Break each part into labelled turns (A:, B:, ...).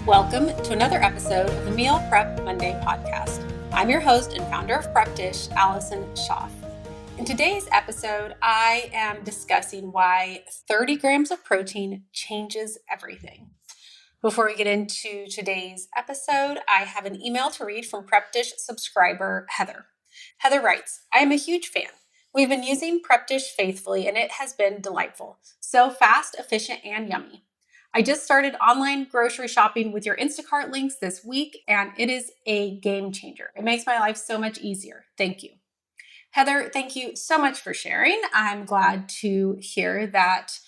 A: Welcome to another episode of the Meal Prep Monday podcast. I'm your host and founder of Prep Dish, Allison Schaaf. In today's episode, I am discussing why 30 grams of protein changes everything. Before we get into today's episode, I have an email to read from Prep Dish subscriber Heather. Heather writes, I am a huge fan. We've been using Prep Dish faithfully and it has been delightful. So fast, efficient, and yummy. I just started online grocery shopping with your Instacart links this week, and it is a game changer. It makes my life so much easier. Thank you. Heather, thank you so much for sharing. I'm glad to hear that,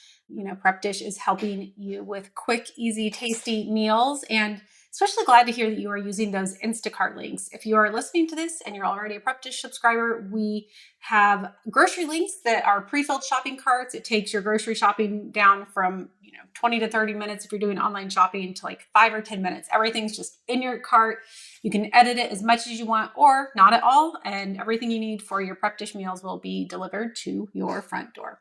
A: Prep Dish is helping you with quick, easy, tasty meals, and especially glad to hear that you are using those Instacart links. If you are listening to this and you're already a Prep Dish subscriber, we have grocery links that are pre-filled shopping carts. It takes your grocery shopping down from 20 to 30 minutes if you're doing online shopping to like 5 or 10 minutes. Everything's just in your cart. You can edit it as much as you want or not at all. And everything you need for your Prep Dish meals will be delivered to your front door.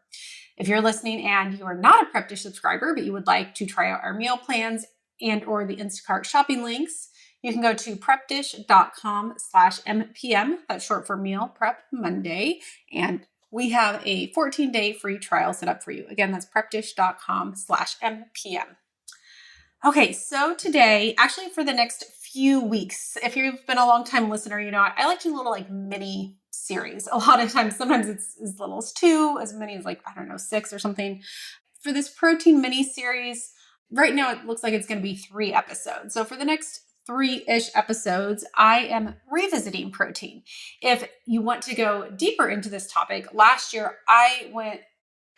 A: If you're listening and you are not a Prep Dish subscriber, but you would like to try out our meal plans and or the Instacart shopping links, you can go to prepdish.com/MPM. That's short for Meal Prep Monday. And we have a 14-day free trial set up for you. Again, that's prepdish.com/MPM. Okay, so today, actually for the next few weeks, if you've been a long time listener, I like to do little mini series. A lot of times, sometimes it's as little as 2, as many as 6 or something. For this protein mini series, right now it looks like it's going to be 3 episodes. So for the next 3-ish episodes, I am revisiting protein. If you want to go deeper into this topic, last year I went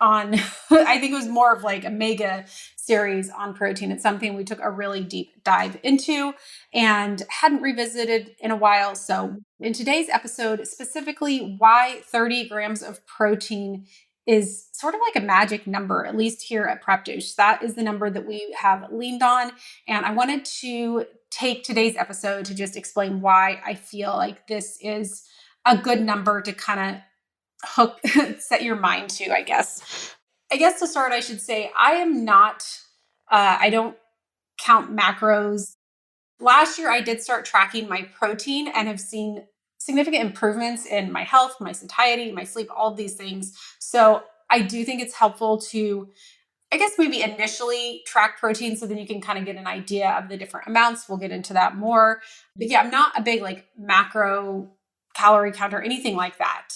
A: on, I think it was more of a mega series on protein. It's something we took a really deep dive into and hadn't revisited in a while. So in today's episode, specifically why 30 grams of protein is sort of like a magic number, at least here at Prep Dish. That is the number that we have leaned on. And I wanted to take today's episode to just explain why I feel like this is a good number to kind of set your mind to, I guess. To start, I should say, I am not, I don't count macros. Last year, I did start tracking my protein and have seen significant improvements in my health, my satiety, my sleep, all of these things. So I do think it's helpful to, maybe initially track protein so then you can kind of get an idea of the different amounts. We'll get into that more. But yeah, I'm not a big macro calorie counter, anything like that.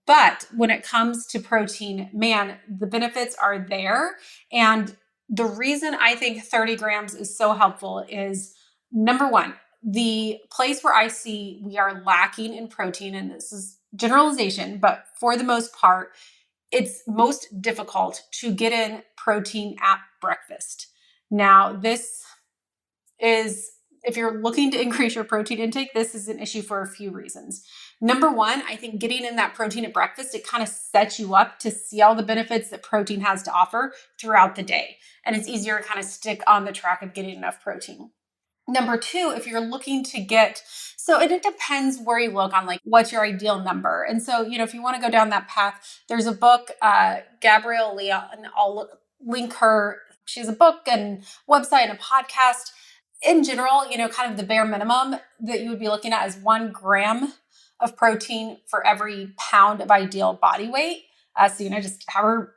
A: But when it comes to protein, man, the benefits are there. And the reason I think 30 grams is so helpful is, number one, the place where I see we are lacking in protein, and this is generalization, but for the most part, it's most difficult to get in protein at breakfast. Now, this is, if you're looking to increase your protein intake, this is an issue for a few reasons. Number one, I think getting in that protein at breakfast, it kind of sets you up to see all the benefits that protein has to offer throughout the day. And it's easier to kind of stick on the track of getting enough protein. Number two, if you're looking to get, so it depends where you look on what's your ideal number. And so, if you want to go down that path, there's a book, Gabrielle Leon, and I'll link her. She has a book and website and a podcast. In general, kind of the bare minimum that you would be looking at is 1 gram of protein for every pound of ideal body weight. So, just have her,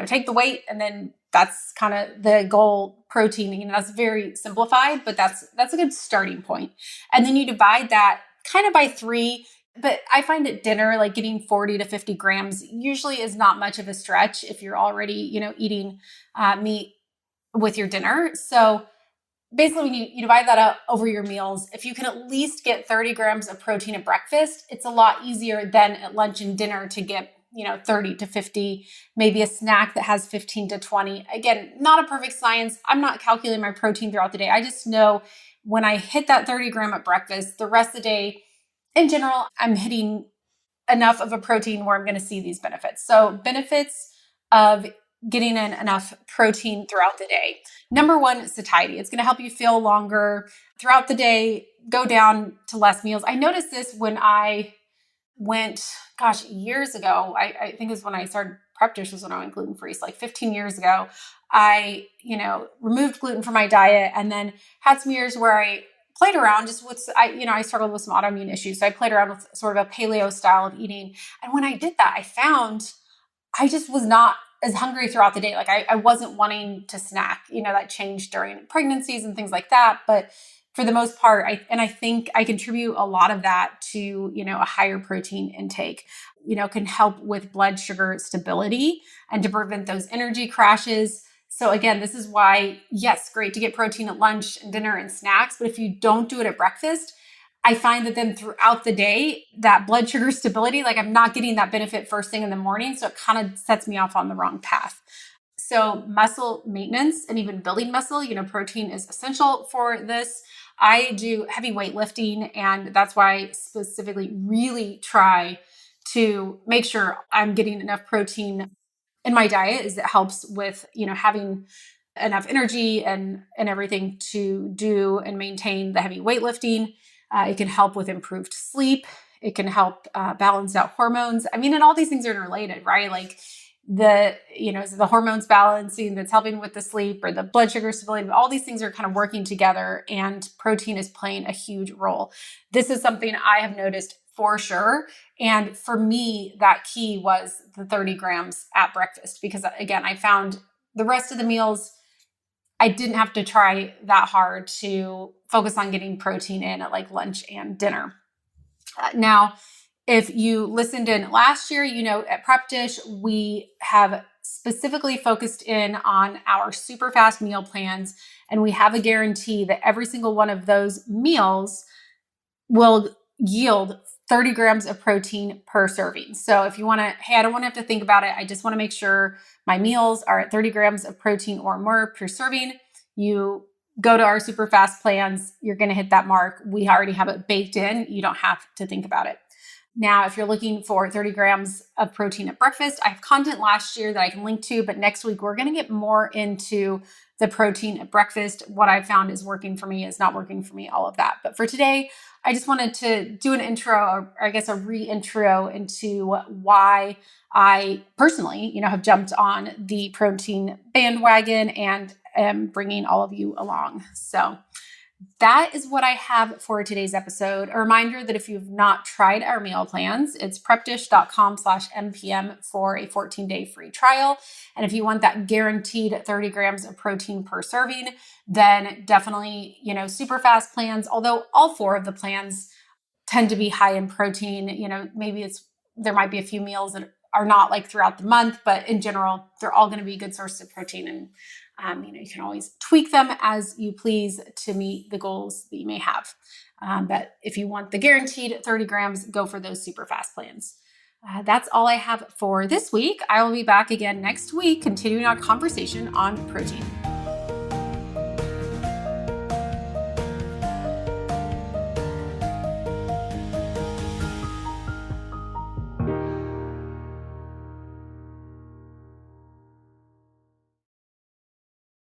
A: take the weight, and then that's kind of the goal protein. That's very simplified, but that's a good starting point. And then you divide that kind of by 3. But I find at dinner, getting 40 to 50 grams usually is not much of a stretch if you're already, eating meat with your dinner. So basically, when you divide that out over your meals, if you can at least get 30 grams of protein at breakfast, it's a lot easier than at lunch and dinner to get 30 to 50, maybe a snack that has 15 to 20. Again, not a perfect science. I'm not calculating my protein throughout the day. I just know when I hit that 30 gram at breakfast, the rest of the day, in general, I'm hitting enough of a protein where I'm going to see these benefits. So benefits of getting in enough protein throughout the day. Number one, satiety. It's going to help you feel longer throughout the day, go down to less meals. I noticed this when I went, gosh, years ago. I think it was when I started Prep Dish was when I went gluten-free. So like 15 years ago, I, removed gluten from my diet and then had some years where I played around just with, I struggled with some autoimmune issues. So I played around with sort of a paleo style of eating. And when I did that, I found I just was not as hungry throughout the day. Like I wasn't wanting to snack, that changed during pregnancies and things like that. But for the most part, I think I contribute a lot of that to, a higher protein intake, can help with blood sugar stability and to prevent those energy crashes. So again, this is why, yes, great to get protein at lunch and dinner and snacks, but if you don't do it at breakfast, I find that then throughout the day, that blood sugar stability, like I'm not getting that benefit first thing in the morning. So it kind of sets me off on the wrong path. So muscle maintenance and even building muscle, protein is essential for this. I do heavy weightlifting, and that's why I specifically really try to make sure I'm getting enough protein in my diet, is it helps with, having enough energy and everything to do and maintain the heavy weightlifting. It can help with improved sleep. It can help balance out hormones. I mean, and all these things are interrelated, right? Like the hormones balancing that's helping with the sleep or the blood sugar stability, all these things are kind of working together, and protein is playing a huge role. This is something I have noticed for sure. And for me, that key was the 30 grams at breakfast, because again, I found the rest of the meals, I didn't have to try that hard to focus on getting protein in at like lunch and dinner. Now, if you listened in last year, at Prep Dish, we have specifically focused in on our super fast meal plans, and we have a guarantee that every single one of those meals will yield 30 grams of protein per serving. So if you want to, hey, I don't want to have to think about it. I just want to make sure my meals are at 30 grams of protein or more per serving. You go to our super fast plans, you're going to hit that mark. We already have it baked in. You don't have to think about it. Now, if you're looking for 30 grams of protein at breakfast, I have content last year that I can link to, but next week we're going to get more into the protein at breakfast. What I've found is working for me is not working for me, all of that. But for today, I just wanted to do an intro, or I guess a re-intro into why I personally, have jumped on the protein bandwagon and am bringing all of you along. So that is what I have for today's episode. A reminder that if you've not tried our meal plans, it's prepdish.com/mpm for a 14-day free trial. And if you want that guaranteed 30 grams of protein per serving, then definitely, super fast plans, although all 4 of the plans tend to be high in protein. Maybe there might be a few meals that are not like throughout the month, but in general, they're all going to be good sources of protein. And you can always tweak them as you please to meet the goals that you may have. But if you want the guaranteed 30 grams, go for those super fast plans. That's all I have for this week. I will be back again next week, continuing our conversation on protein.